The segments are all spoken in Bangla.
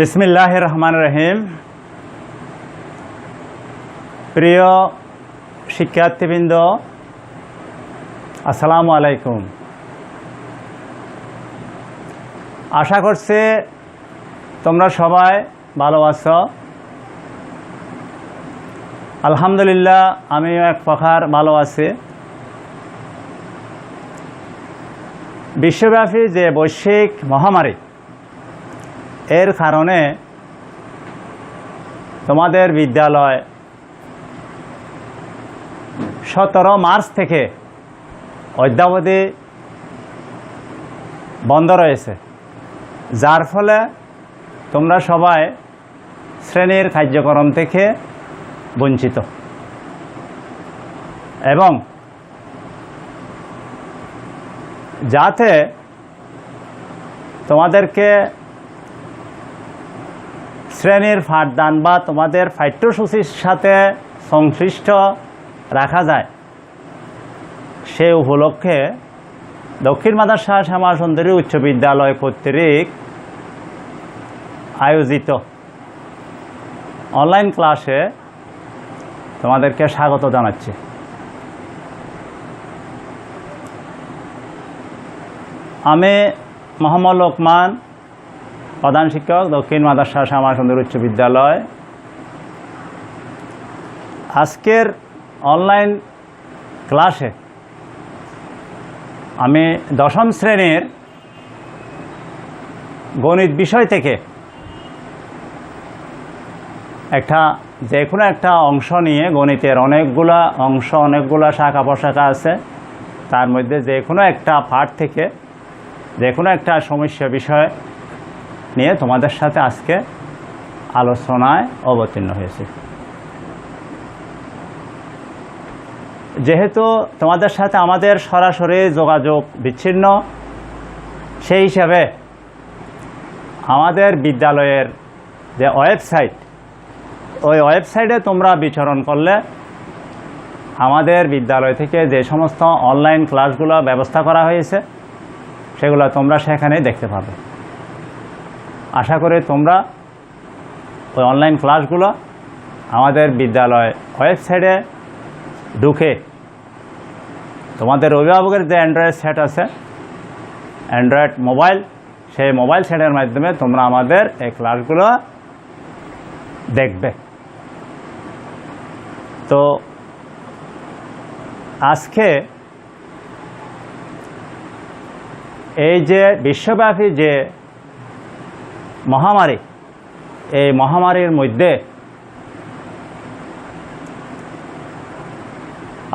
বিসমিল্লাহির রহমানির রহিম। প্রিয় শিক্ষার্থীবৃন্দ, আসসালামু আলাইকুম। আশা করছি তোমরা সবাই ভালো আছো। আলহামদুলিল্লাহ, আমিও এক প্রকার ভালো আছি। বিশ্বব্যাপী যে বৈশ্বিক মহামারী, এর কারণে তোমাদের বিদ্যালয় 17 মার্চ থেকে অদ্যাবধি বন্ধ রয়েছে, যার ফলে তোমরা সবাই শ্রেণীর কার্যক্রম থেকে বঞ্চিত এবং যাতে তোমাদেরকে শ্রেণীর পাঠদান বা তোমাদের পাঠ্যসূচির সাথে সংশ্লিষ্ট রাখা যায়, সে উপলক্ষে দক্ষিণ মাদ্রাসা শ্যামাসুন্দরী উচ্চ বিদ্যালয় কর্তৃক আয়োজিত অনলাইন ক্লাসে তোমাদেরকে স্বাগত জানাচ্ছি। আমি মোহাম্মদ লোকমান, প্রধান শিক্ষক, দক্ষিণ মাদ্রাসা শ্যামাসুন্দরী উচ্চ বিদ্যালয়। আজকের অনলাইন ক্লাসে আমি 10ম শ্রেণীর গণিত বিষয় থেকে যে কোনো একটা অংশ নিয়ে, গণিতের অনেকগুলা অংশ, অনেকগুলা শাখা প্রশাখা আছে, তার মধ্যে যে কোনো একটা পাঠ থেকে যে কোনো একটা সমস্যা বিষয় নিয়ে তোমাদের সাথে আজকে আলোচনায় অবতীর্ণ হয়েছে। যেহেতু তোমাদের সাথে আমাদের সরাসরি যোগাযোগ বিচ্ছিন্ন, সেই হিসাবে আমাদের বিদ্যালয়ের যে ওয়েবসাইট, ওই ওয়েবসাইটে তোমরা বিচরণ করলে আমাদের বিদ্যালয় থেকে যে সমস্ত অনলাইন ক্লাসগুলো ব্যবস্থা করা হয়েছে, সেগুলো তোমরা সেখানেই দেখতে পাবে। আশা করি তোমরা ওই অনলাইন ক্লাসগুলো আমাদের বিদ্যালয় ওয়েবসাইটে ঢুকে তোমাদের অভিভাবকের যে অ্যান্ড্রয়েড সেট আছে, অ্যান্ড্রয়েড মোবাইল, সেই মোবাইল সেটের মাধ্যমে তোমরা আমাদের এই ক্লাসগুলো দেখবে। তো আজকে এই যে বিশ্বব্যাপী যে মহামারী, এই মহামারীর মধ্যে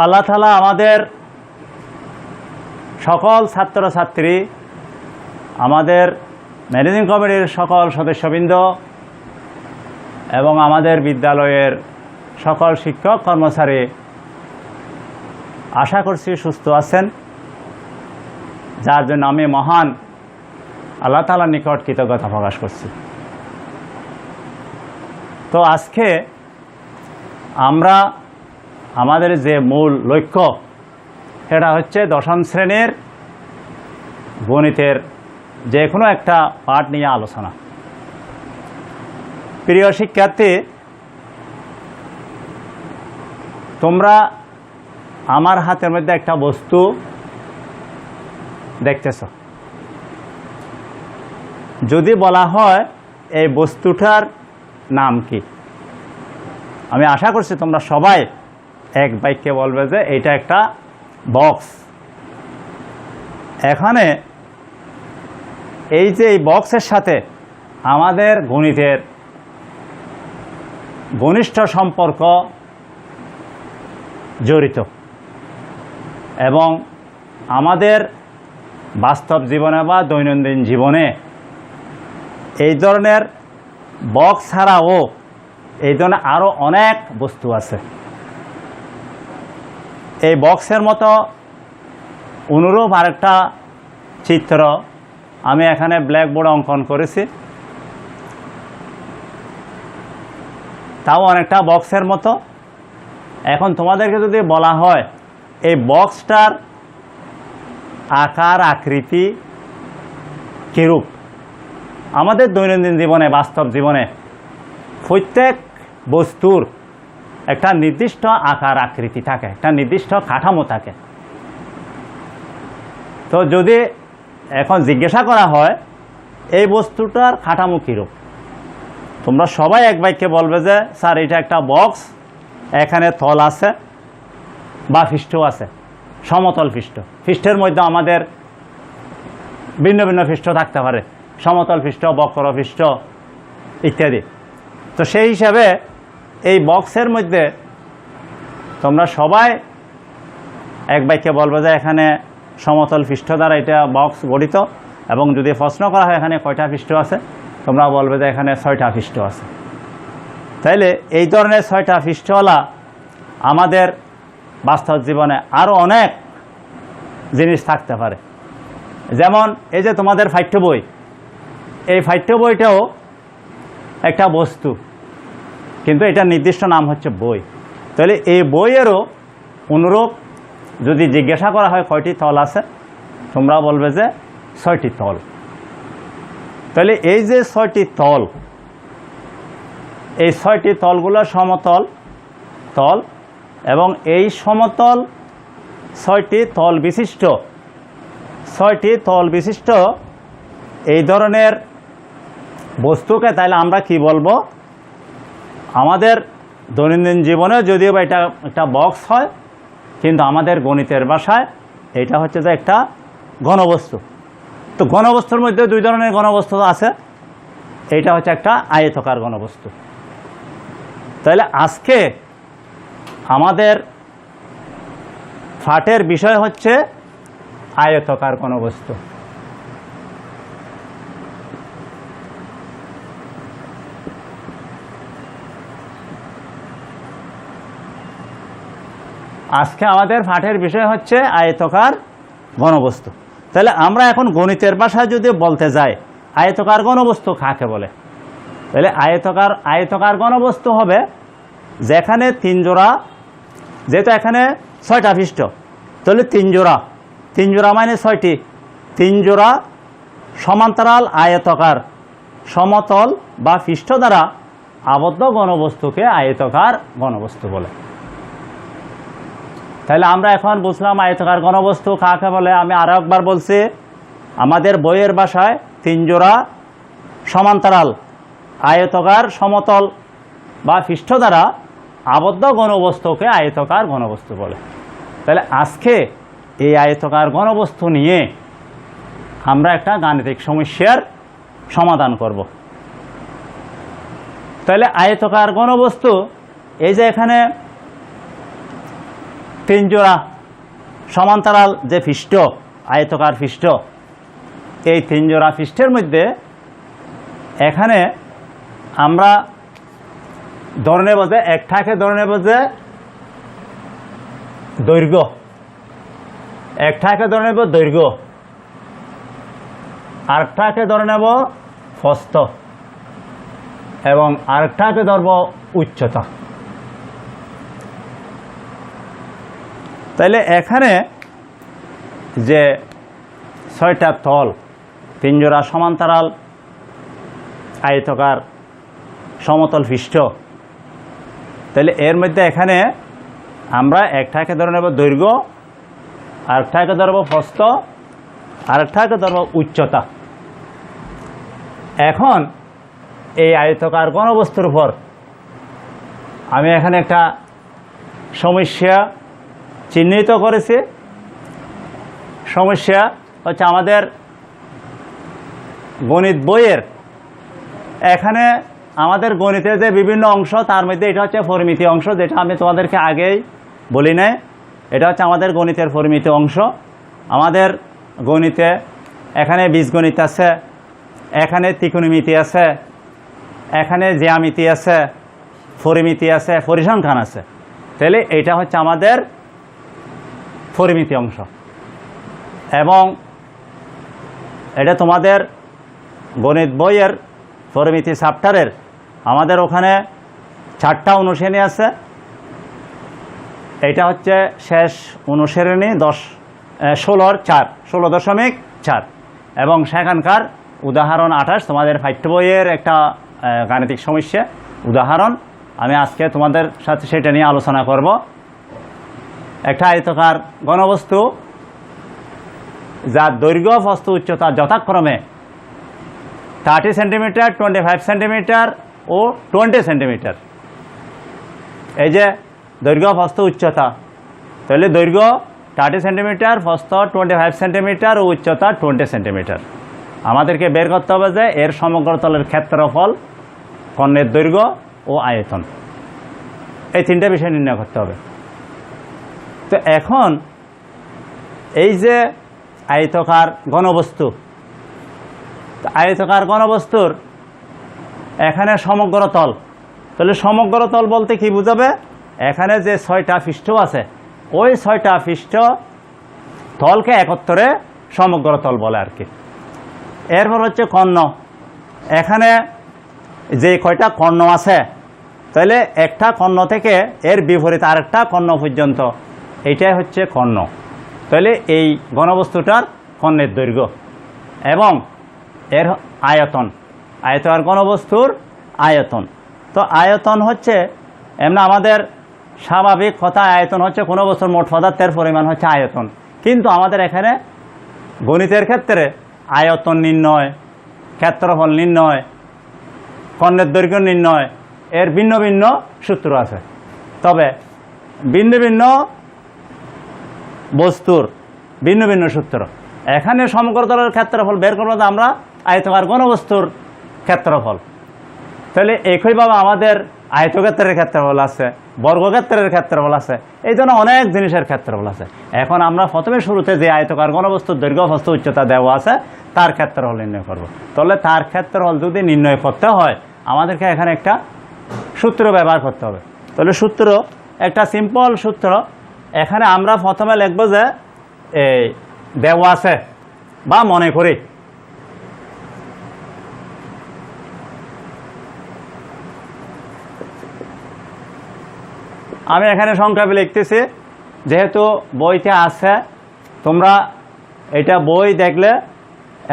আল্লাহ তাআলা আমাদের সকল ছাত্রছাত্রী, আমাদের ম্যানেজিং কমিটির সকল সদস্যবৃন্দ এবং আমাদের বিদ্যালয়ের সকল শিক্ষক কর্মচারী আশা করছি সুস্থ আছেন, যার জন্য আমি মহান আল্লাহ তাআলার নিকট কৃতজ্ঞতা প্রকাশ করছি। তো আজকে আমরা আমাদের যে মূল লক্ষ্য, সেটা হচ্ছে 10ম শ্রেণীর গণিতের যে কোনো একটা পাঠ নিয়ে আলোচনা। প্রিয় শিক্ষার্থী, তোমরা আমার হাতের মধ্যে একটা বস্তু দেখতেছ। যদি বলা হয় এই বস্তুটার নাম কি, আমি আশা করছি তোমরা সবাই এক বাক্যে বলবে যে এটা একটা বক্স। এখানে এই যে এই বক্সের সাথে আমাদের গণিতের ঘনিষ্ঠ সম্পর্ক জড়িত এবং আমাদের বাস্তব জীবনে বা দৈনন্দিন জীবনে এই ধরনের বক্স ছাড়াও এই ধরনের আরও অনেক বস্তু আছে। এই বক্সের মতো অনুরূপ আরেকটা চিত্র আমি এখানে ব্ল্যাকবোর্ডে অঙ্কন করেছি, তাও অনেকটা বক্সের মতো। এখন তোমাদেরকে যদি বলা হয় এই বক্সটার আকার আকৃতি কিরূপ, আমাদের দৈনন্দিন জীবনে, বাস্তব জীবনে প্রত্যেক বস্তুর একটা নির্দিষ্ট আকার আকৃতি থাকে, একটা নির্দিষ্ট কাঠামো থাকে। তো যদি এখন জিজ্ঞাসা করা হয় এই বস্তুটার কাঠামো কীরূপ, তোমরা সবাই এক বাক্যে বলবে যে স্যার এটা একটা বক্স, এখানে তল আছে বা পৃষ্ঠ আছে, সমতল পৃষ্ঠ। পৃষ্ঠের মধ্যে আমাদের ভিন্ন ভিন্ন পৃষ্ঠ থাকতে পারে, সমতল পৃষ্ঠ, বক্র পৃষ্ঠ ইত্যাদি। তো সেই হিসাবে এই বক্সের মধ্যে তোমরা সবাই এক বাক্যে বলবে যে এখানে সমতল পৃষ্ঠ দ্বারা এটা বক্স গঠিত, এবং যদি প্রশ্ন করা হয় এখানে কয়টা পৃষ্ঠ আছে, তোমরা বলবে যে এখানে 6টা পৃষ্ঠ আছে। তাইলে এই ধরনের 6টা পৃষ্ঠওয়ালা আমাদের বাস্তব জীবনে আরও অনেক জিনিস থাকতে পারে। যেমন এই যে তোমাদের পাঠ্য বই, এই পাঠ্য বইটাও একটা বস্তু, কিন্তু এটা নির্দিষ্ট নাম হচ্ছে বই। তাহলে এই বইয়েরও অনুরূপ যদি জিজ্ঞাসা করা হয় কয়টি তল আছে, তোমরা বলবে যে 6টি তল। তাহলে এই যে 6টি তল, এই 6টি তলগুলো সমতল তল, এবং এই সমতল 6টি তল বিশিষ্ট, 6টি তল বিশিষ্ট এই ধরনের বস্তুকে তাহলে আমরা কি বলবো, আমাদের দৈনন্দিন জীবনে যদিও বা এটা একটা বক্স হয়, কিন্তু আমাদের গণিতের ভাষায় এটা হচ্ছে যে একটা ঘনবস্তু। তো ঘনবস্তুর মধ্যে দুই ধরনের ঘনবস্তু আছে, এইটা হচ্ছে একটা আয়তাকার ঘনবস্তু। তাহলে আজকে আমাদের পাঠের বিষয় হচ্ছে আয়তাকার ঘনবস্তু। আজকে আমাদের পাঠের বিষয় হচ্ছে আয়তাকার ঘনবস্তু। তাহলে আমরা এখন গণিতের ভাষায় যদি বলতে যাই আয়তাকার ঘনবস্তু কাকে বলে, তাহলে আয়তাকার ঘনবস্তু হবে যেখানে 3 জোড়া, যেহেতু এখানে 6টা পৃষ্ঠ, তাহলে 3 জোড়া মানে 6টি, 3 জোড়া সমান্তরাল আয়তাকার সমতল বা পৃষ্ঠ দ্বারা আবদ্ধ ঘনবস্তুকে আয়তাকার ঘনবস্তু বলে। তাহলে আমরা এখন বুঝলাম আয়তাকার ঘনবস্তু কাকে বলে। আমি আরও একবার বলছি, আমাদের বইয়ের ভাষায় 3 জোড়া সমান্তরাল আয়তাকার সমতল বা পৃষ্ঠ দ্বারা আবদ্ধ ঘনবস্তুকে আয়তাকার ঘনবস্তু বলে। তাহলে আজকে এই আয়তাকার ঘনবস্তু নিয়ে আমরা একটা গাণিতিক সমস্যার সমাধান করব। তাহলে আয়তাকার ঘনবস্তু, এই যে এখানে 3 জোড়া সমান্তরাল যে পৃষ্ঠ, আয়তাকার পৃষ্ঠ, এই 3 জোড়া পৃষ্ঠের মধ্যে এখানে আমরা ধরে নেব যে একটাকে ধরে নেব যে দৈর্ঘ্য, একটাকে ধরে নেব দৈর্ঘ্য, আরেকটাকে ধরে নেব প্রস্থ, এবং আরেকটাকে ধরব উচ্চতা। তাহলে এখানে যে 6টা তল, 3 জোড়া সমান্তরাল আয়তাকার সমতল পৃষ্ঠ, তাহলে এর মধ্যে এখানে আমরা একটাকে ধরে নেব দৈর্ঘ্য, আরেকটাকে ধরব প্রস্থ, আরেকটাকে ধরব উচ্চতা। এখন এই আয়তাকার ঘনবস্তুর উপর আমি এখানে একটা সমস্যা চিহ্নিত করেছি। সমস্যা হচ্ছে আমাদের গণিত বইয়ের, এখানে আমাদের গণিতের যে বিভিন্ন অংশ, তার মধ্যে এটা হচ্ছে পরিমিতি অংশ, যেটা আমি তোমাদেরকে আগেই বলি নাই। এটা হচ্ছে আমাদের গণিতের পরিমিতি অংশ। আমাদের গণিতে এখানে বীজগণিত আছে, এখানে ত্রিকোণমিতি আছে, এখানে জ্যামিতি আছে, পরিমিতি আছে, পরিসংখ্যান আছে। তাহলে এটা হচ্ছে আমাদের পরিমিতি অংশ, এবং এটা তোমাদের গণিত বইয়ের পরিমিতি চ্যাপ্টারের আমাদের ওখানে 4টা অনুশ্রেণী আছে। এটা হচ্ছে শেষ অনুশ্রেণী 16.4, এবং সেখানকার উদাহরণ 28 তোমাদের পাঠ্য বইয়ের একটা গাণিতিক সমস্যা উদাহরণ। আমি আজকে তোমাদের সাথে সেটা নিয়ে আলোচনা করব। একটা আয়তাকার ঘনবস্তু যার দৈর্ঘ্য প্রস্থ উচ্চতা যথাক্রমে 30 সেন্টিমিটার, 25 সেন্টিমিটার ও 20 সেন্টিমিটার। এই যে দৈর্ঘ্য প্রস্থ উচ্চতা, তাহলে দৈর্ঘ্য 30 সেন্টিমিটার, প্রস্থ 25 সেন্টিমিটার ও উচ্চতা 20 সেন্টিমিটার। আমাদেরকে বের করতে হবে যে এর সমগ্র তলের ক্ষেত্রফল, কর্ণের দৈর্ঘ্য ও আয়তন, এই তিনটা বিষয় নির্ণয় করতে হবে। তো এখন এই যে আয়তাকার ঘনবস্তু, আয়তাকার ঘনবস্তুর এখানে সমগ্র তল, তাহলে সমগ্র তল বলতে কি বোঝাবে? এখানে যে 6টা পৃষ্ঠ আছে, ওই 6টা পৃষ্ঠ তলকে একত্রে সমগ্র তল বলে আর কি। এরপর হচ্ছে কর্ণ, এখানে যে কয়টা কর্ণ আছে, তাহলে একটা কর্ণ থেকে এর বিপরীত আরেকটা কর্ণ পর্যন্ত, এইটাই হচ্ছে কর্ণ। তাহলে এই ঘনবস্তুটার কর্ণের দৈর্ঘ্য এবং এর আয়তন, আয়তাকার ঘনবস্তুর আয়তন। তো আয়তন হচ্ছে এমনি আমাদের স্বাভাবিক কথা, আয়তন হচ্ছে কোনো বস্তুর মোট পদার্থের পরিমাণ হচ্ছে আয়তন। কিন্তু আমাদের এখানে গণিতের ক্ষেত্রে আয়তন নির্ণয়, ক্ষেত্রফল নির্ণয়, কর্ণের দৈর্ঘ্য নির্ণয়, এর ভিন্ন ভিন্ন সূত্র আছে। তবে ভিন্ন ভিন্ন বস্তুর ভিন্ন ভিন্ন সূত্র। এখানে সমগ্র তলের ক্ষেত্রফল বের করবো আমরা আয়তাকার ঘনবস্তুর ক্ষেত্রফল। তাহলে একইভাবে আমাদের আয়তক্ষেত্রের ক্ষেত্রফল আছে, বর্গক্ষেত্রের ক্ষেত্রফল আছে, এই জন্য অনেক জিনিসের ক্ষেত্রফল আছে। এখন আমরা প্রথমে শুরুতে যে আয়তাকার ঘনবস্তুর দৈর্ঘ্য, প্রস্থ, উচ্চতা দেওয়া আছে তার ক্ষেত্রফল নির্ণয় করব। তাহলে তার ক্ষেত্রফল যদি নির্ণয় করতে হয় আমাদেরকে এখানে একটা সূত্র ব্যবহার করতে হবে। তাহলে সূত্র একটা সিম্পল সূত্র। এখানে আমরা প্রথমে লিখব যে এই দেওয়া আছে বা মনে করি, আমি এখানে সংক্ষেপে লিখতেছি যেহেতু বইতে আছে, তোমরা এটা বই দেখলে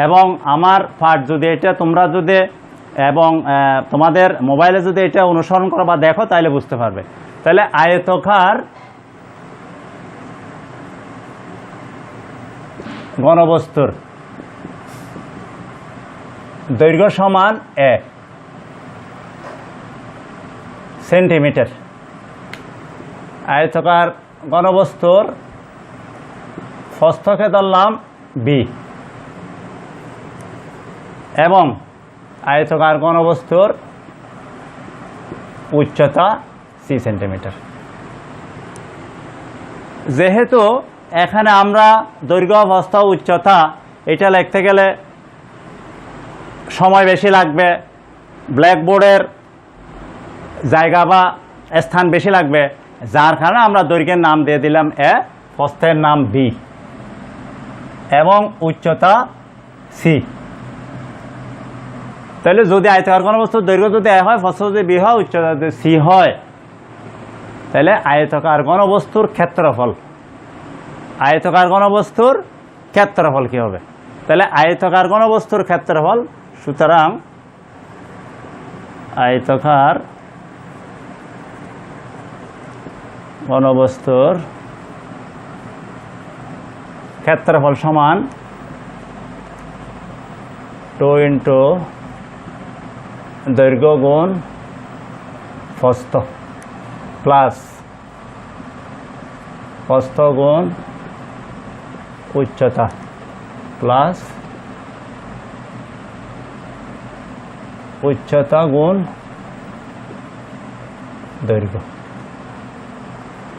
এবং আমার পাঠ যদি এটা তোমরা যদি এবং তোমাদের মোবাইলে যদি এটা অনুসরণ করো বা দেখো তাহলে বুঝতে পারবে। তাহলে আয়তাকার ঘনবস্তুর দৈর্ঘ্য সমান এ সেন্টিমিটার, আয়তাকার ঘনবস্তুর প্রস্থকে ধরলাম বি এবং আয়তাকার ঘনবস্তুর উচ্চতা সি সেন্টিমিটার। যেহেতু এখানে আমরা দৈর্ঘ্য, প্রস্থ, উচ্চতা এটা লিখতে গেলে সময় বেশি লাগবে, ব্ল্যাকবোর্ডের জায়গা বা স্থান বেশি লাগবে, যার কারণে আমরা দৈর্ঘ্যের নাম দিয়ে দিলাম এ, প্রস্থের নাম বি এবং উচ্চতা সি। তাহলে যদি আয়তাকার ঘনবস্তুর দৈর্ঘ্য যদি এ হয়, প্রস্থ যদি বি হয়, উচ্চতা যদি সি হয়, তাহলে আয়তাকার ঘনবস্তুর ক্ষেত্রফল, আয়তাকার ঘনবস্তুর ক্ষেত্রফল কি হবে? তাহলে আয়তাকার ঘনবস্তুর ক্ষেত্রফল, সুতরাং আয়তাকার ঘনবস্তুর ক্ষেত্রফল সমান 2 ইন্টু দৈর্ঘ্য গুণ প্রস্থ প্লাস প্রস্থ গুণ উচ্চতা প্লাস উচ্চতা গুণ দৈর্ঘ্য।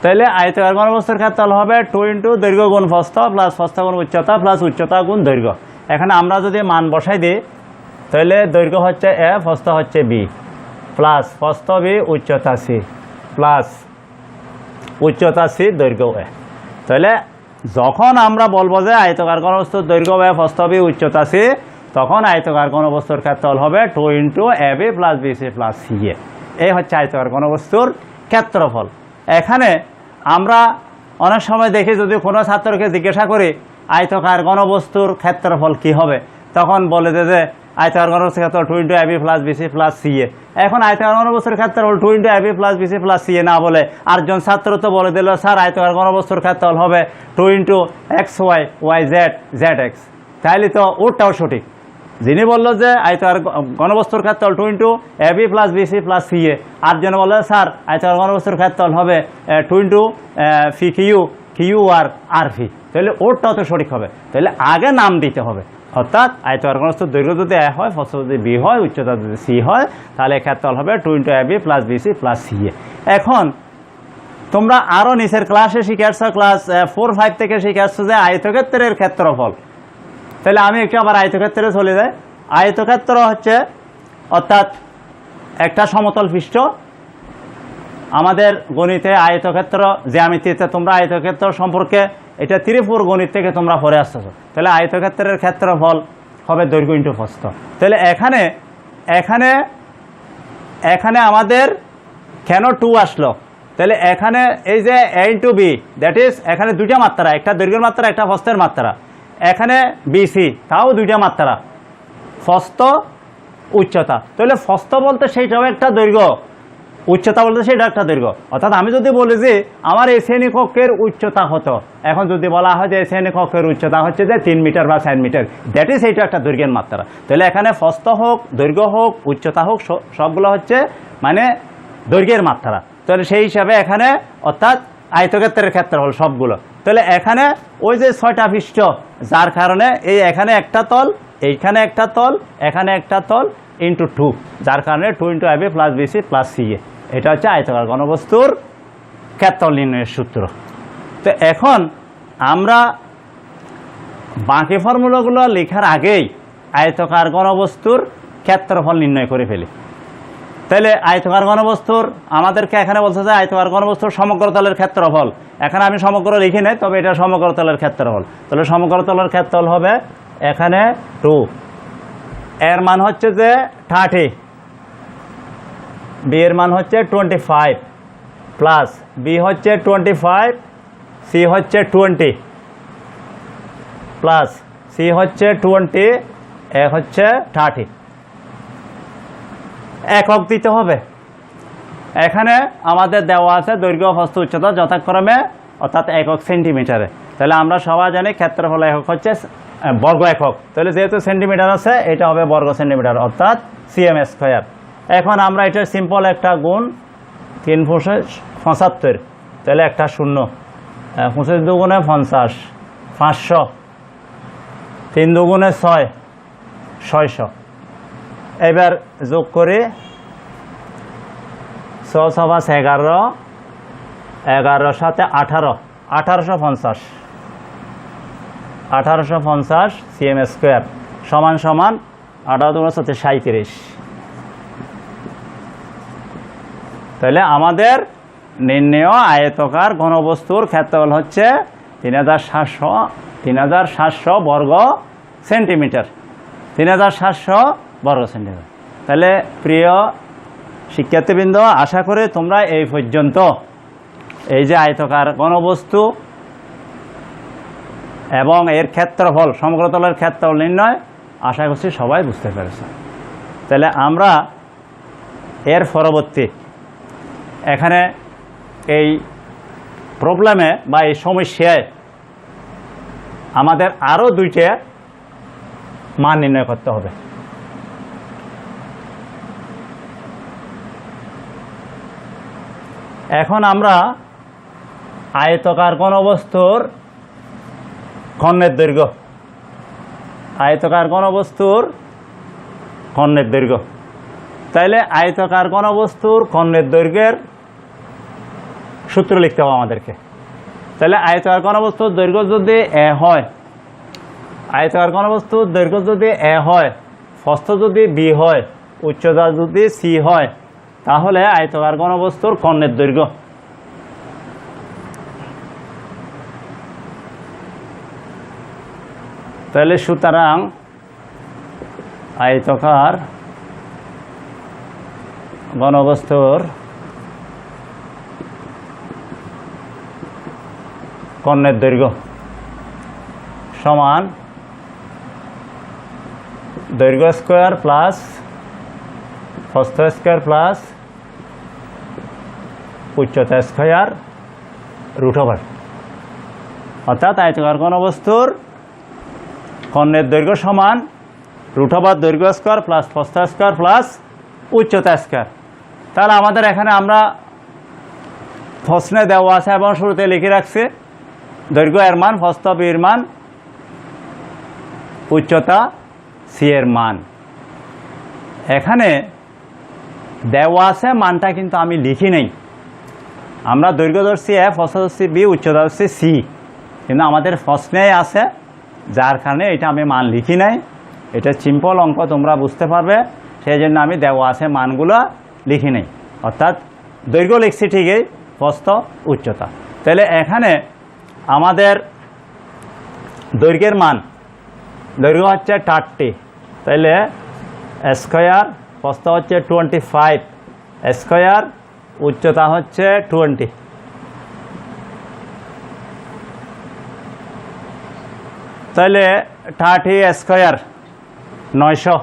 তাহলে আয়তাকার ঘনবস্তুর ক্ষেত্রফল হবে 2 ইন্টু দৈর্ঘ্য গুণ প্রস্থ প্লাস প্রস্থ গুণ উচ্চতা প্লাস উচ্চতা গুণ দৈর্ঘ্য। এখানে আমরা যদি মান বসাই দিই তাহলে দৈর্ঘ্য হচ্ছে এ, প্রস্থ হচ্ছে বি, প্লাস প্রস্থ বি, উচ্চতা সি, প্লাস উচ্চতা সি, দৈর্ঘ্য এ। তাহলে যখন আমরা বলবো যে আয়তাকার ঘনবস্তুর দৈর্ঘ্য এ, প্রস্থ বি, উচ্চতা সি, তখন আয়তাকার ঘনবস্তুর ক্ষেত্রফল হবে 2 into A B plus B C plus C A. এই হচ্ছে আয়তাকার ঘনবস্তুর ক্ষেত্রফল। এখানে আমরা অনেক সময় দেখি যদি কোনো ছাত্রকে জিজ্ঞাসা করি আয়তাকার ঘনবস্তুর ক্ষেত্রফল কি হবে, তখন বলে যে আয়তাকার ঘনবস্তুর ক্ষেত্রফল 2 × AB + BC + CA। এখন আয়তাকার ঘনবস্তুর ক্ষেত্রফল 2 × AB + BC + CA না বলে আরেকজন ছাত্র তো বলে দিল স্যার আয়তাকার ঘনবস্তুর ক্ষেত্রফল হবে 2 × XY YZ ZX, তাহলে তো ওটাও সঠিক। যিনি বললো যে আয়তাকার ঘনবস্তুর ক্ষেত্রফল 2 × AB + BC + CA, আরেকজন বললো স্যার আয়তাকার ঘনবস্তুর ক্ষেত্রফল হবে 2 × PQ QR RP, তাহলে ওটাও তো সঠিক হবে। তাহলে আগে নাম দিতে হবে, অর্থাৎ আয়তাকার ঘনবস্তুর দৈর্ঘ্য যদি A হয়, প্রস্থ যদি B হয়, উচ্চতা যদি C হয়, তাহলে ক্ষেত্রফল হবে 2 × AB + BC + CA। এখন তোমরা আরও নিচের ক্লাসে শিখে আসছো, ক্লাস 4-5 থেকে শিখে আসছো যে আয়তক্ষেত্রের ক্ষেত্রফল। তাহলে আমি একটু আবার আয়তক্ষেত্রে চলে যাই। আয়তক্ষেত্র হচ্ছে অর্থাৎ একটা সমতল পৃষ্ঠ। আমাদের গণিতে আয়তক্ষেত্র জ্যামিতিতে তোমরা আয়তক্ষেত্র সম্পর্কে এটা ত্রিপুর গণিত থেকে তোমরা পড়ে আসতেছো। তাহলে আয়তক্ষেত্রের ক্ষেত্রফল হবে দৈর্ঘ্য ইন্টু প্রস্থ। তাহলে এখানে এখানে এখানে আমাদের কেন 2 আসলো? তাহলে এখানে এই যে A × B, দ্যাট ইজ এখানে দুইটা মাত্রা, একটা দৈর্ঘ্যের মাত্রা, একটা প্রস্থের মাত্রা। এখানে BC, তাও দুইটা মাত্রা, প্রস্থ উচ্চতা। তাহলে প্রস্থ বলতে সেইটাও একটা দৈর্ঘ্য, উচ্চতা বলতে সেটা একটা দৈর্ঘ্য। অর্থাৎ আমি যদি বলি যে আমার এই শ্রেণীকক্ষের উচ্চতা হতো, এখন যদি বলা হয় যে এই শ্রেণীকক্ষের উচ্চতা হচ্ছে যে 3 মিটার বা 4 মিটার, দ্যাট ইজ এইটা একটা দৈর্ঘ্যের মাত্রা। তাহলে এখানে প্রস্থ হোক, দৈর্ঘ্য হোক, উচ্চতা হোক, সবগুলো হচ্ছে মানে দৈর্ঘ্যের মাত্রা। তাহলে সেই হিসাবে এখানে অর্থাৎ আয়তক্ষেত্রের ক্ষেত্রফল সবগুলো। তাহলে এখানে ওই যে 6টা পৃষ্ঠ, যার কারণে এই এখানে একটা তল, এইখানে একটা তল, এখানে একটা তল ইন্টু 2, যার কারণে 2 × AB + BC + CA। এটা হচ্ছে আয়তাকার ঘনবস্তুর ক্ষেত্রফল নির্ণয়ের সূত্র। তো এখন আমরা বাকি ফর্মুলাগুলো লেখার আগেই আয়তাকার ঘনবস্তুর ক্ষেত্রফল নির্ণয় করে ফেলি। তাহলে আয়তাকার ঘনবস্তুর আমাদেরকে এখানে বলছে যে আয়তাকার ঘনবস্তুর সমগ্র তলের ক্ষেত্রফল। এখানে আমি সমগ্র লিখি নাই, তবে এটা সমগ্র তলের ক্ষেত্রফল। তাহলে সমগ্র তলের ক্ষেত্রফল হবে এখানে 2, এর মান হচ্ছে যে 30, B এর মান হচ্ছে 25 প্লাস B হচ্ছে 25, C হচ্ছে 20 প্লাস C হচ্ছে 20, A হচ্ছে 30। একক দিতে হবে। এখানে আমাদের দেওয়া আছে দৈর্ঘ্য, প্রস্থ, উচ্চতা যথাক্রমে অর্থাৎ একক সেন্টিমিটারে। তাহলে আমরা সবাই জানি ক্ষেত্রফল একক হচ্ছে বর্গ একক। তাহলে যেহেতু সেন্টিমিটার আছে, এটা হবে বর্গ সেন্টিমিটার অর্থাৎ cm²। এখন আমরা এটা সিম্পল একটা গুণ 3 × 75, তাহলে একটা 0, 25 × 2 = 50, 500, 3 × 2 = 6, 600। এবার যোগ করে 6 × 5 = 11, 11 সাথে 18, 1850, 1850 cm² সমান সমান 18 × 4 = 37। তাহলে আমাদের নির্ণেয় আয়তকার ঘনবস্তুর ক্ষেত্রফল হচ্ছে 3700 বর্গ সেন্টিমিটার, 3700 বর্গ সেন্টিমিটার। তাহলে প্রিয় শিক্ষার্থীবৃন্দ, আশা করি তোমরা এই পর্যন্ত এই যে আয়তকার ঘনবস্তু এবং এর ক্ষেত্রফল, সমগ্রতলের ক্ষেত্রফল নির্ণয় আশা করছি সবাই বুঝতে পেরেছে। তাহলে আমরা এর পরবর্তী এখানে এই প্রবলেমে বা এই সমস্যায় আমাদের আরও 2টা মান নির্ণয় করতে হবে। এখন আমরা আয়তকার ঘনবস্তুর ঘনের দৈর্ঘ্য, আয়তকার ঘনবস্তুর ঘনের দৈর্ঘ্য। তাইলে আয়তকার ঘনবস্তুর ঘনের দৈর্ঘ্যের সূত্র লিখতে হবে আমাদেরকে। তাহলে আয়তকার ঘনবস্তুর দৈর্ঘ্য যদি a হয়, আয়তকার ঘনবস্তুর দৈর্ঘ্য যদি a হয়, প্রস্থ যদি b হয়, উচ্চতা যদি c হয়, তাহলে আয়তকার ঘনবস্তুর ঘনের দৈর্ঘ্য। তাহলে সুতরাং আয়তকার ঘনবস্তুর ঘনের দৈর্ঘ্য সমান দৈর্ঘ্য স্কোয়ার প্লাস প্রস্থ স্কোয়ার প্লাস উচ্চতা স্কোয়ার রুট ওভার। অর্থাৎ আয়তাকার ঘনবস্তুর কর্ণের দৈর্ঘ্য সমান রুট ওভার দৈর্ঘ্য স্কোয়ার প্লাস প্রস্থ স্কোয়ার প্লাস উচ্চতা স্কোয়ার। তাহলে আমাদের এখানে আমরা প্রশ্নে দেওয়া আছে এবং শুরুতে লিখে রাখছি দৈর্ঘ্য এর মান, প্রস্থ বির মান, উচ্চতা সি এর মান। এখানে দেওয়া আছে মানটা কিন্তু আমি লিখি নেই। আমরা দৈর্ঘ্য ধরছি এ, প্রস্থ ধরছি বি, উচ্চতা ধরছি সি, কিন্তু আমাদের প্রশ্নেই আছে, যার কারণে এটা আমি মান লিখি নাই। এটা সিম্পল অঙ্ক, তোমরা বুঝতে পারবে, সেই জন্য আমি দেওয়া আছে মানগুলো লিখি নেই। অর্থাৎ দৈর্ঘ্য লিখছি ঠিকই, প্রস্থ উচ্চতা। তাহলে এখানে আমাদের দৈর্ঘ্যের মান, দৈর্ঘ্য হচ্ছে 30, তাহলে স্কোয়ার, প্রস্থ হচ্ছে 25 স্কোয়ার, উচ্চতা হচ্ছে 20। তাহলে 30 square 900,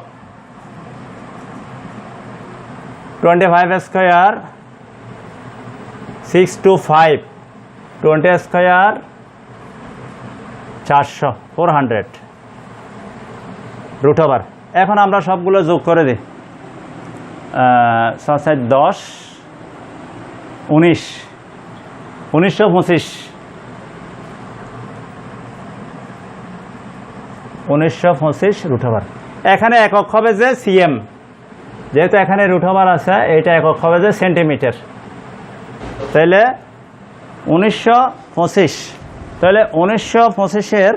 25 square 625, 20 square 400, 400 root over. এখন আমরা সবগুলো যোগ করে দিই। 7 10 19, 1925, 1925 রুট ওভার। এখানে একক হবে যে সিএম, যেহেতু এখানে রুট ওভার আছে, এটা একক হবে যে সেন্টিমিটার। তাহলে 1925, তাহলে 1925-এর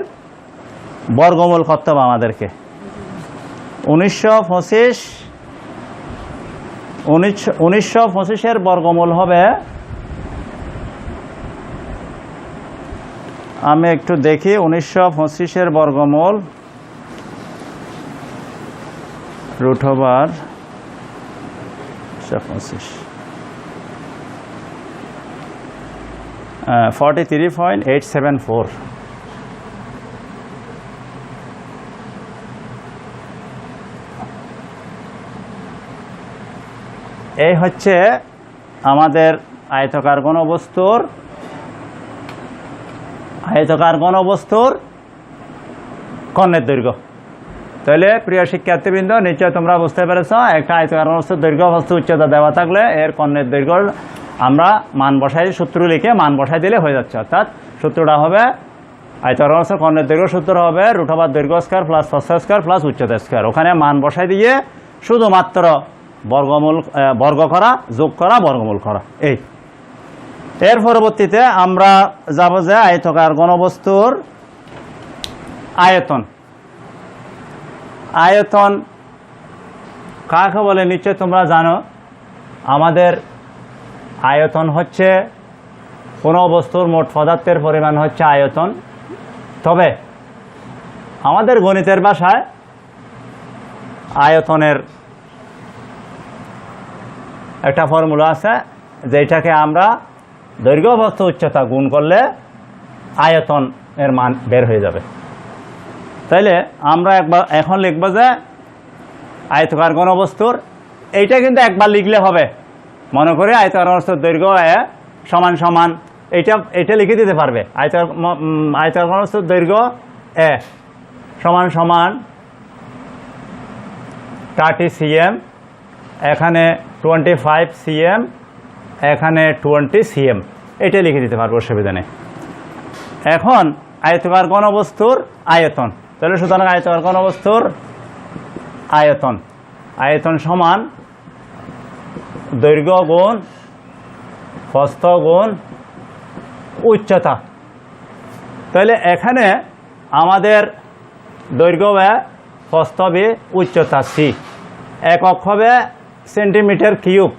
বর্গমূল করতে হবে আমাদেরকে। 1925-এর বর্গমূল হবে, আমি একটু দেখি, 1925-এর বর্গমূল রুট ওভার 25, 43.874। এই হচ্ছে আমাদের আয়তাকার ঘনবস্তুর কর্ণের দৈর্ঘ্য। তাহলে প্রিয় শিক্ষার্থীবৃন্দ, নিশ্চয় তোমরা বুঝতে পেরেছ, একটা আয়তাকার ঘনবস্তুর দৈর্ঘ্য, প্রস্থ, উচ্চতা দেওয়া থাকলে এর কর্ণের দৈর্ঘ্য আমরা মান বসাই, সূত্র লিখে মান বসাই দিলে হয়ে যাচ্ছে। অর্থাৎ সূত্রটা হবে, আয়তাকার ঘনবস্তুর কর্ণের দৈর্ঘ্য সূত্র হবে রুট ওভার দৈর্ঘ্য স্কয়ার প্লাস প্রস্থ স্কয়ার প্লাস উচ্চতা স্কয়ার। ওখানে মান বসাই দিয়ে শুধুমাত্র বর্গ করা, যোগ করা, বর্গমূল করা। এই এর পরবর্তীতে আমরা যাব যে আয়তাকার ঘনবস্তুর আয়তন। আয়তন কাকে বলে নিশ্চয় তোমরা জানো। আমাদের আয়তন হচ্ছে কোনো বস্তুর মোট পদার্থের পরিমাণ হচ্ছে আয়তন। তবে আমাদের গণিতের ভাষায় আয়তনের একটা ফর্মুলা আছে, যেটাকে আমরা দৈর্ঘ্য, প্রস্থ, উচ্চতা গুণ করলে আয়তন এর মান বের হয়ে যাবে। তাইলে আমরা এখন লিখব যে আয়তাকার ঘনবস্তুর, এইটা কিন্তু একবার লিখলে হবে। মনে করে আয়তাকার ঘনবস্তুর দৈর্ঘ্য সমান সমান এটা লিখে দিতে পারবে। আয়তাকার ঘনবস্তুর দৈর্ঘ্য এ সমান সমান 30 cm, এখানে 25 cm, এখানে 20 cm, এটা লিখে দিতে পারবো, অসুবিধা নেই। এখন আয়তাকার ঘনবস্তুর আয়তন, তাহলে সুতরাং আয়তাকার ঘনবস্তুর আয়তন সমান দৈর্ঘ্য গুণ প্রস্থ গুণ উচ্চতা। তাহলে এখানে আমাদের দৈর্ঘ্য হবে প্রস্থ বি, উচ্চতা সি, একক হবে সেন্টিমিটার কিউব,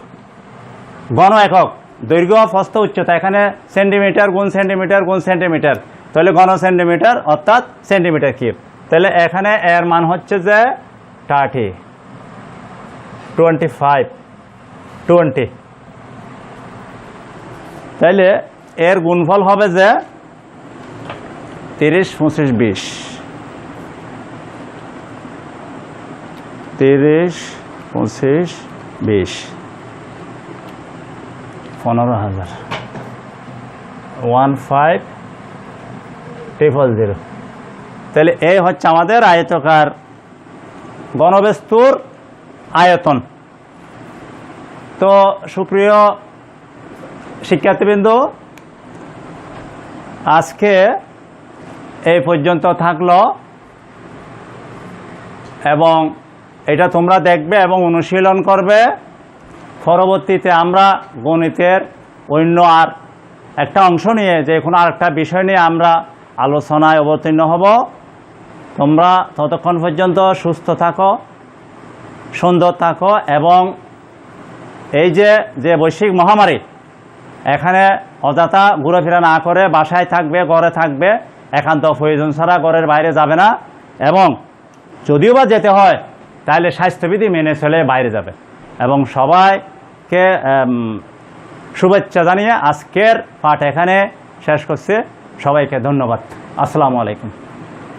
ঘন একক, দৈর্ঘ্য প্রস্থ উচ্চতা, এখানে সেন্টিমিটার গুণ সেন্টিমিটার গুণ সেন্টিমিটার, তাহলে ঘন সেন্টিমিটার অর্থাৎ সেন্টিমিটার কিউব। তাহলে এখানে এর মান হচ্ছে যে 30, 25, 20, তাহলে এর গুণফল হবে যে 30, 25, 20। 30, 25, 20, 15,000, 15,000। তাহলে এই হচ্ছে আমাদের আয়তকার গণবস্তুর আয়তন। তো সুপ্রিয় শিক্ষার্থীবৃন্দ, আজকে এই পর্যন্ত থাকলো, এবং এটা তোমরা দেখবে এবং অনুশীলন করবে। পরবর্তীতে আমরা গণিতের অন্য আর একটা অংশ নিয়ে, যে কোনো আরেকটা বিষয় নিয়ে আমরা আলোচনায় অবতীর্ণ হব। তোমরা ততক্ষণ পর্যন্ত সুস্থ থাকো, সুন্দর থাকো, এবং এই যে বৈশ্বিক মহামারী, এখানে অযথা ঘোরাফেরা না করে বাসায় থাকবে, ঘরে থাকবে, একান্ত প্রয়োজন ছাড়া ঘরের বাইরে যাবে না, এবং যদিও বা যেতে হয় তাহলে স্বাস্থ্যবিধি মেনে চলে বাইরে যাবে। এবং সবাইকে শুভেচ্ছা জানিয়ে আজকের পাঠ এখানে শেষ করছি। সবাইকে ধন্যবাদ। আসসালামু আলাইকুম।